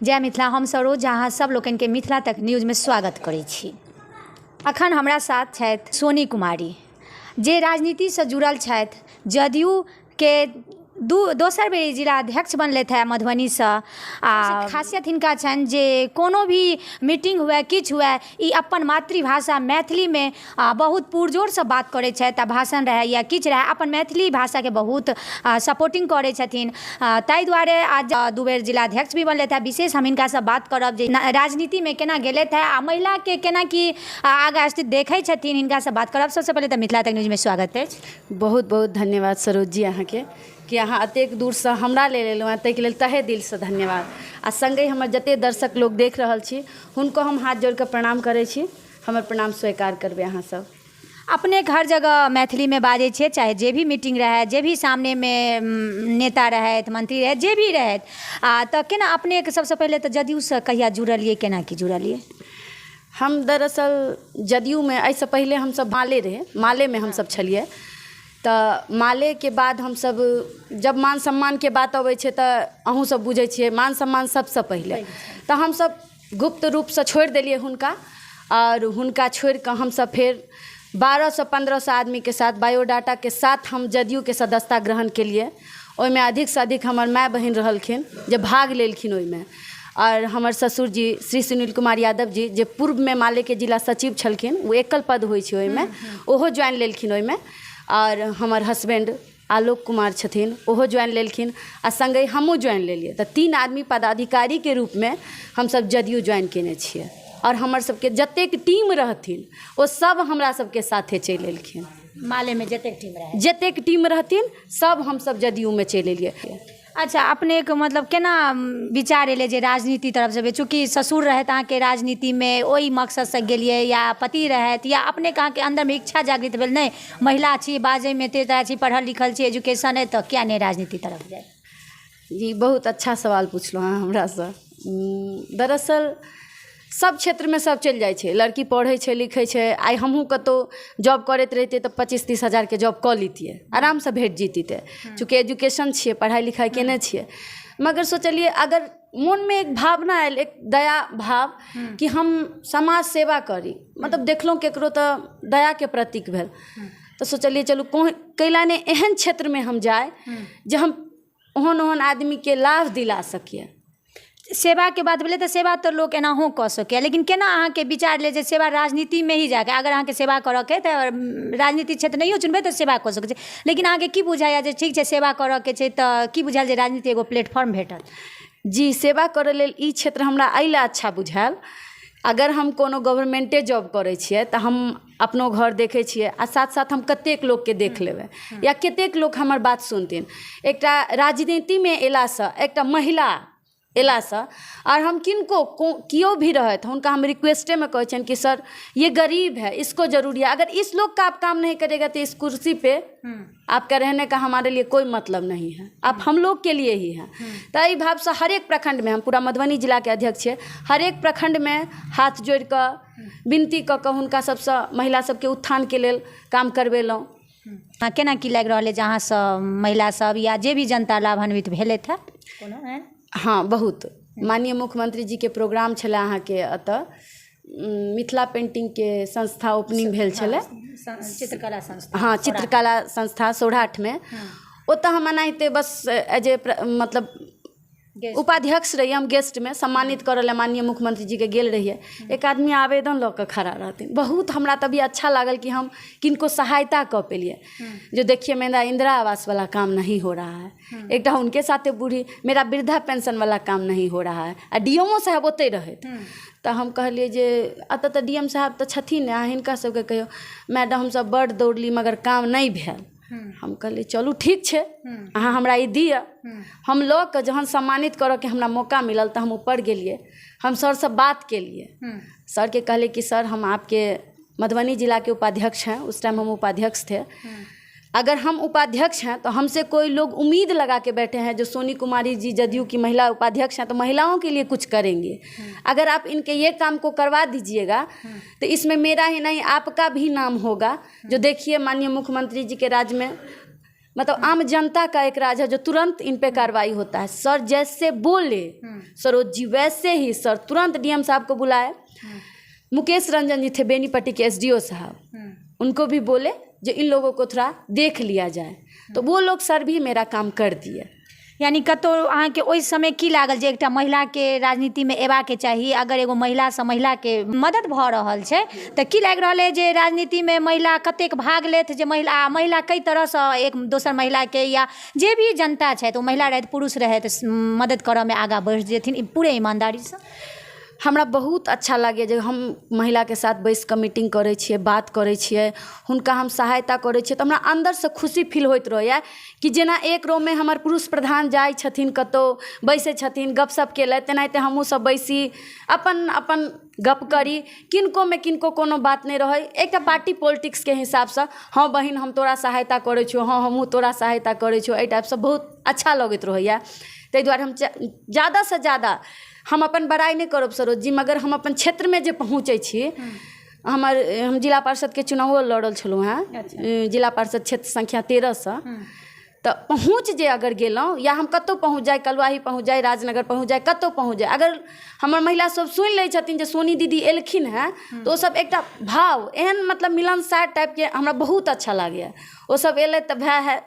जय मिथिला। हम सरोज अहाँ सब लोकन के मिथिला तक न्यूज में स्वागत करै छी। अखन हमरा साथ छथि सोनी कुमारी, जे राजनीति से जुड़ल छथि। जदयू के दोसर बेर जिला अध्यक्ष बनलथि है मधुबनी से। आ खासियत हिनका छनि जे कोनो भी मीटिंग हुए किछु हुए ई अपन मातृभाषा मैथिली में बहुत पुरजोर से बात करै छथि। आ भाषण रहे या किछु रहे अपन मैथिली भाषा के बहुत सपोर्टिंग करै छथिन। ताहि दुआरे आज दू बेर जिला अध्यक्ष भी बनलथि है। विशेष हम हिनका से बात करब जे राजनीति में केना गेलथि है आ महिला के केना की आगा स्थिति देखै छथिन, हिनका से बात करब। सबसे पहले तो मिथिला तक न्यूज में स्वागत अछि। बहुत बहुत धन्यवाद सरोज जी अहाँ के कि अहाँ अतेक दूर से हमरा ले लेलहुँ हैं, ताहि के लेल तहे दिल से धन्यवाद। आ संगे हमर जते दर्शक लोग देख रहल छी हुनको हम हाथ जोड़ के प्रणाम करै छी। हमर प्रणाम स्वीकार करबै अहाँ सब। अपने हर जगह मैथिली में बाजै छियै, चाहे जे भी मीटिंग रहे, जे भी सामने में नेता रहथि, मंत्री रहथि, जे भी रहथि। तो केना अपने के सबसे पहले तो जदयू से कहिया जुड़लियै, केना की जुड़लियै? हम दरअसल जदयू में एहिसँ पहिले हमसब माले रहे, माले में हमसब छलियै। तो माले के बाद हम सब जब मान सम्मान के बात अबै छै तो अहूँ सब बुझै छियै मान सम्मान सबसे पहिले। तो हम सब गुप्त रूप से छोड़ देलिए हुनका, और हुनका छोड़ के हम सब फिर 12 से 15 आदमी के साथ बायोडाटा के साथ हम जदयू के सदस्यता ग्रहण के लिए। ओहिमे अधिक से अधिक हमर माय बहन रहलखिन जे भाग लेलखिन ओहिमे। और हमर ससुर जी श्री सुनील कुमार यादव जी जे पूर्व में माले के जिला सचिव छलखिन, वो एकल पद होइ छै ओहिमे, ओहो ज्वाइन लेलखिन ओहिमे। और हमर हस्बैंड आलोक कुमार छथिन, ओहो ज्वाइन लेलखिन। आ संगे हमहूँ ज्वाइन लेलिए। तो 3 आदमी पदाधिकारी के रूप में हम सब जदयू ज्वाइन केने छियै। और हमर सबके जतेक टीम रहथिन वो सब हमरा सबके साथे चलि एलखिन। माले में जतेक टीम रहे, जतेक टीम रहथिन सब हम सब जदयू में चलि एलिए। अच्छा, अपने के मतलब केना विचार एले जे राजनीति तरफ से, चूँकि ससुर रहत अहाँ के राजनीति में, ओहि मकसद से गेलिए, या पति रहत, या अपने कहाँ के अंदर में इच्छा जागृत भेल नहीं महिला छी, बाजे में तेज छी, पढ़ल लिखल छी, एजुकेशन है, तो क्या नहीं राजनीति तरफ जाए? जी बहुत अच्छा सवाल पूछलहुँ अहाँ हमरा से। दरअसल सब क्षेत्र में सब चलि जाइ छै, लड़की पढ़ै छै लिखै छै। आइ हमहूँ कतहु जॉब करैत रहितियै तऽ 25-30 हज़ार के जॉब कऽ लितियै, आराम से भेट जैतियै, चूँकि एजुकेशन छियै, पढ़ाई लिखाई केने छियै। मगर सोचलिए अगर मन में एक भावना आयल, एक दया भाव कि हम समाज सेवा करी, मतलब देखलहुँ केकरो तऽ दया के प्रतीक भेल। तो सोचलिए चलू कैला ने एहन क्षेत्र में हम जाए जे हम ओहन ओहन आदमी के लाभ दिला सकिए। सेवा के बात बोले तो सेवा तो लोग एनाहो कऽ सके, लेकिन केना अहाँ के विचार ले जे सेवा राजनीति में ही जाके, अगर अहाँ के सेवा करऽ के तो राजनीतिक क्षेत्र नहीं चुनबे तो सेवा कऽ सकै छै। लेकिन अहाँ के की बुझाइया जे ठीक छै सेवा करऽ के छै तो की बुझायल जे राजनीति एगो प्लेटफॉर्म भेटल? जी सेवा करऽ लेल ई क्षेत्र हमरा एहिला अच्छा बुझायल। अगर हम कोनो गवर्नमेंटे जॉब करै छियै तऽ हम अपनो घर देखै छियै, आ साथ साथ हम कतेक लोकके देख लेबै या कतेक लोक हमर बात सुनथिन। एकटा राजनीति में एलासँ, एकटा महिला एलासँ, और हम किनको कियो भी रहे तो उनका हम रिक्वेस्टे में कहते हैं कि सर ये गरीब है, इसको जरूरी है, अगर इस लोग का आप काम नहीं करेगा तो इस कुर्सी पे आपका रहने का हमारे लिए कोई मतलब नहीं है, आप हम लोग के लिए ही हैं। तो यही भाव से हर एक प्रखंड में, हम पूरा मधुबनी जिला के अध्यक्ष है, हर एक प्रखंड में हाथ जोड़ कर विनती कऽ कऽ हुनका सबसँ महिला सबके उत्थान के लेल काम करवेलहुँ। केना की लागि रहल है जहाँ से महिला सब या जे भी जनता लाभान्वित भेलथि है? कोनो एहन? हाँ बहुत। माननीय मुख्यमंत्री जी के प्रोग्राम छलै अहाँ के अतः, मिथिला पेंटिंग के संस्था ओपनिंग भेल छलै, चित्रकला संस्था। हाँ चित्रकला संस्था सौराठ में। ओतऽ हम एनाहिते बस एज ए मतलब उपाध्यक्ष रहिए, हम गेस्ट में सम्मानित करऽ लेल माननीय मुख्यमंत्री जी के गेल रहिए। एक आदमी आवेदन लऽ कऽ खड़ा रहथिन, बहुत हमरा तभी अच्छा लागल कि हम किनको सहायता कऽ पेलिए। जो देखिए मेरा इंदिरा आवास वाला काम नहीं हो रहा है, एक उनके साथे बूढ़ी मेरा वृद्धा पेंशन वाला काम नहीं हो रहा है, आ डीएमओ साहब ओतै रहथि। तो हम कहलिए जे अतऽ तऽ डीएम साहब तऽ छथिन, अहाँ हिनका सबके कहियो। मैडम हमसब बड़ दौड़ली मगर काम नहीं भेल। हम कहलिए चलू ठीक छै, अहाँ हमरा ई दिअ। हम लऽ कऽ जहन सम्मानित करऽ के हमरा मौका मिलल तऽ हम ऊपर गेलिए, हम सर से बात केलिए। सर के कहले कि सर हम आपके मधुबनी जिला के उपाध्यक्ष हैं, उस टाइम हम उपाध्यक्ष थे। अगर हम उपाध्यक्ष हैं तो हमसे कोई लोग उम्मीद लगा के बैठे हैं जो सोनी कुमारी जी जदयू की महिला उपाध्यक्ष हैं तो महिलाओं के लिए कुछ करेंगे। अगर आप इनके ये काम को करवा दीजिएगा तो इसमें मेरा ही नहीं आपका भी नाम होगा। जो देखिए माननीय मुख्यमंत्री जी के राज्य में मतलब आम जनता का एक राज है जो तुरंत इन पे कार्रवाई होता है। सर जैसे बोले सरोज जी वैसे ही सर तुरंत डीएम साहब को बुलाए। मुकेश रंजन जी थे बेनीपट्टी के एसडीओ साहब, उनको भी बोले जो इन लोगों को थोड़ा देख लिया जाए, तो वो लोग सर भी मेरा काम कर दिए। यानी कतौ अहाँके ओहि समय की लागल जे एकटा महिला के राजनीति में एबा के चाही, अगर एगो महिला से महिला के मदद भ रहल छै तऽ की लागि रहल है जे राजनीति में महिला कतेक भाग लेत, जे महिला कई तरह से एक दोसर महिला के या जे भी जनता छै, तो महिला रहत पुरुष रहत मदद करऽ में आगा बढ़ जेथिन पूरे ईमानदारी से। हमरा बहुत अच्छा लगे जे हम महिला के साथ बैस कऽ मीटिंग करै छियै, बात करै छियै, हुनका हम सहायता करै छियै, तऽ हमरा अंदर से खुशी फील होइत रहैया कि जेना एक रो में हमर पुरुष प्रधान जाइ छथिन कतौ बैसै छथिन गपशप केलथि, तेनाहिते हमहूँ सब बैसी अपन अपन गप करी, किनको में किनको कोनो बात नहीं रहे। एक पार्टी पॉलिटिक्स के हिसाब से हाँ बहिन हम तोरा सहायता करै छियौ, हाँ हमहूँ तोरा सहायता करै छियौ, एहि टाइप से बहुत अच्छा लगैत रहैया। ताहि दुआरे हम ज़्यादा से ज़्यादा हम अपन बड़ाई नहीं करब सरोज जी, मगर हम अपन क्षेत्र में जे पहुँचे छी, हम जिला पार्षद के चुनावो लड़ल छलहुँ हैं, जिला पार्षद क्षेत्र संख्या 13 से, तो पहुँच जे अगर गेलहुँ या हम कतौ पहुँच जाए, कलवाही पहुँच जाए, राजनगर पहुँच जाए, कतौ पहुँच जाए, अगर हमर महिला सब सुनि लै छथिन जे सोनी दीदी एलखिन हैं, तो वो सब एकटा भाव एहन मतलब मिलनसार टाइप के हमरा बहुत अच्छा लागैया। वो सब एलै तऽ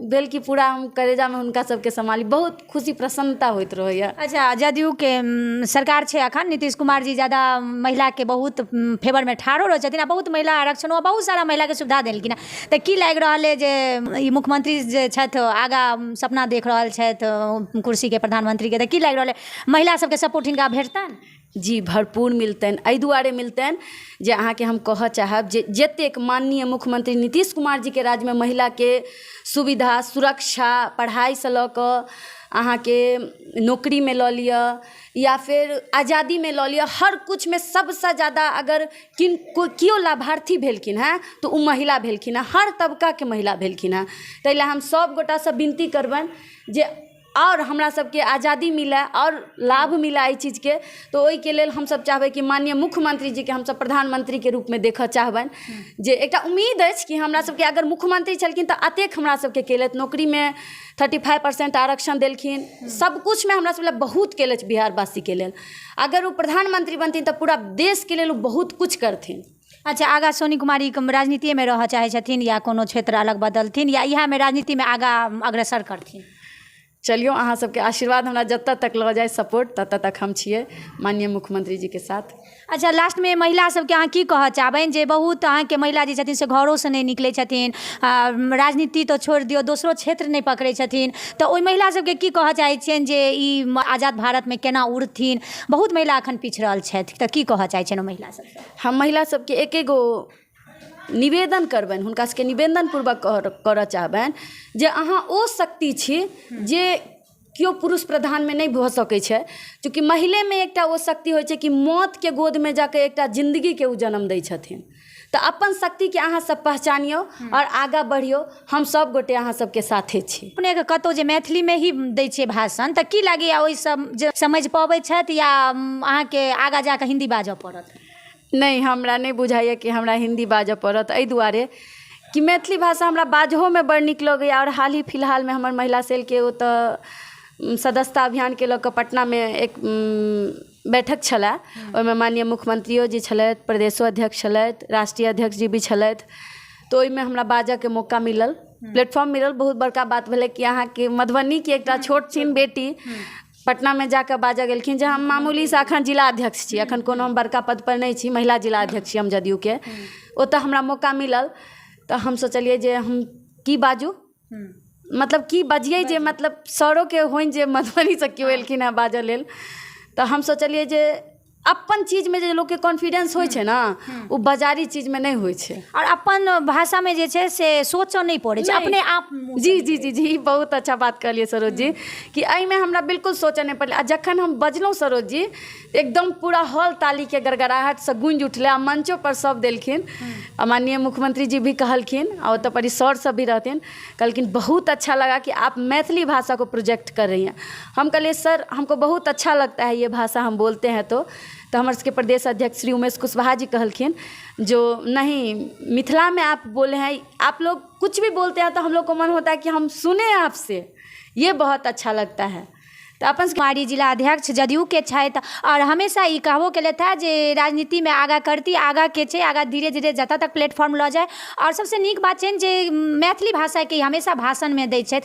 भेल कि पूरा हम करेजा में हुनका सबके सम्हाली, बहुत खुशी प्रसन्नता होइत रहैया। अच्छा, जदयू के सरकार छै अखन, नीतीश कुमार जी ज्यादा महिला के बहुत फेवर में ठाढ़ो रह छथिन, बहुत महिला आरक्षण बहुत सारा महिला के सुविधा देलखिन हैं, तऽ की लागि रहल है जे ई मुख्यमंत्री जे छथि आगा सपना देख रहल छथि कुर्सी के प्रधानमंत्री के, तऽ की लागि रहल है महिला सबके सपोर्ट हिनका भेटतनि? जी भरपूर मिलतनि, एहि दुआरे मिलतनि जे अहाँके हम कहऽ चाहब जे जतेक माननीय मुख्यमंत्री नीतीश कुमार जी के राज में महिला के सुविधा, सुरक्षा, पढ़ाई से लऽ कऽ अहाँके नौकरी में लऽ लिअ या फिर आज़ादी में लऽ लिअ, हर कुछ में सबसे ज़्यादा अगर कियो लाभार्थी भेलखिन हैं तो ओ महिला भेलखिन हैं, हर तबका के महिला भेलखिन हैं। ताहि लए हम सब गोटा से विनती करबनि जे और हमरा सबके आज़ादी मिले और लाभ मिला एहि चीज़ के, तो ओहि के लेल हम सब चाहबै कि माननीय मुख्यमंत्री जी के हम सब प्रधानमंत्री के रूप में देखऽ चाहबनि, जे एकटा उम्मीद अछि कि हमरा सबके अगर मुख्यमंत्री छलखिन तऽ अतेक हमरा सबके केलथि, नौकरी में 35% आरक्षण देलखिन, सब कुछ में हमरा सब लेल बहुत केलथि बिहारवासी के लेल। अगर वो प्रधानमंत्री बनथिन तऽ पूरा देश के लेल बहुत कुछ करथिन। अच्छा, आगा सोनी कुमारी राजनीति में रह चाहे छथिन या कोनो क्षेत्र अलग बदलथिन या इहा में राजनीति में आगा अग्रसर करथिन? चलियो अहाँ सबके आशीर्वाद हमरा जतऽ तक लऽ जाए सपोर्ट, ततऽ तक हम छियै माननीय मुख्यमंत्री जी के साथ। अच्छा, लास्ट में महिला सबके अहाँ की कहऽ चाहबनि जे बहुत अहाँके महिला जे छथिन से घरों से नहीं निकलै छथिन, राजनीति तो छोड़ दियौ दोसरो क्षेत्र नहीं पकड़ै छथिन, तऽ ओहि महिला सबके की कहऽ चाहै छियनि जे ई आजाद भारत में केना उड़थिन? बहुत महिला अखन पिछड़ल छथि, तऽ की कहऽ चाहै छियनि महिला सबके? हम महिला सबके एकेगो निवेदन करबनि, हुनका सबके निवेदन पूर्वक करऽ चाहबनि जे अहाँ ओ शक्ति छी जे केओ पुरुष प्रधान में नहीं भऽ सकै छै, चूँकि महिले में एकटा ओ शक्ति होइ छै कि मौत के गोद में जाके एकटा जिंदगी के ओ जन्म दै छथिन। तऽ अपन शक्ति के अहाँ सब पहचानियो और आगा बढ़ियो, हम सब गोटे अहाँ सबके साथे छी। अपने के कतौ जे मैथिली में ही दै छियै भाषण, तऽ की लागैया ओहि सब जे समझ पबै छथि या अहाँके आगा जाके हिंदी बाजऽ पड़त? नहीं, हमरा नहीं बुझाइए कि हमरा हिंदी बाजऽ पड़त, एहि दुआरे कि मैथिली भाषा हमरा बाजहो में बड़ नीक लगैया। और हाल ही फिलहाल में हमर महिला सेल के ओतऽ सदस्यता अभियान के लऽ कऽ पटना में एक बैठक छलै, ओहिमे माननीय मुख्यमंत्रियो जी छलथि, प्रदेशो अध्यक्ष छलथि, राष्ट्रीय अध्यक्ष जी भी छलथि, तो ओहिमे हमरा बाजऽ के मौका मिलल, प्लेटफॉर्म मिलल। बहुत बड़का बात भेलै कि अहाँके मधुबनी के एकटा छोट छिन बेटी पटना में जाकर बाजऽ गेलखिन जे हम मामूली से अखन जिला अध्यक्ष छी, अखन कोनो हम बड़का पद पर नहीं छी, महिला जिला अध्यक्ष छी हम जदयू के। ओतऽ हमरा मौका मिलल तऽ हम सोचलिए जे हम की बाजू, मतलब की बजिए जे मतलब सरो के होइन जे मधुबनी से क्यों एलखिन है बाजऽ लेल, तऽ हम सोचलिए जे अपन चीज में जे लोग के कॉन्फिडेंस होइ छै ना, वो बाजारी चीज में नहीं होइ छै, और अपन भाषा में जे छै से सोचऽ नहीं पड़ै छै, अपने आप। जी जी जी जी, बहुत अच्छा बात कहलिए सरोज जी कि एहि में हमरा बिल्कुल सोचऽ नहीं पड़लै। आ जखन हम बजलहुँ सरोज जी, एकदम पूरा हॉल ताली के गड़गड़ाहट से गूंज उठलै, आ मंचो पर सब देलखिन, माननीय मुख्यमंत्री जी भी कहलखिन, और ओतऽ पर सर सब भी रहथिन, कहलखिन बहुत अच्छा लगा कि आप मैथिली भाषा को प्रोजेक्ट कर रही हैं। हम कहलिए सर हमको बहुत अच्छा लगता है ये भाषा हम बोलते हैं, तो तो हमारे सबके प्रदेश अध्यक्ष श्री उमेश कुशवाहा जी कहलखिन जो नहीं, मिथिला में आप बोले हैं, आप लोग कुछ भी बोलते हैं तो हम लोग को मन होता है कि हम सुने आपसे, ये बहुत अच्छा लगता है। तो अपन कुमारी जिला अध्यक्ष जदयू के छथि और हमेशा ई कहबो केले था जे राजनीति में आगा करती, आगा के छै, आगा धीरे धीरे जतऽ तक प्लेटफॉर्म लऽ जाए। और सबसे नीक बात छै जे मैथिली भाषा के हमेशा भाषण में दै छथि।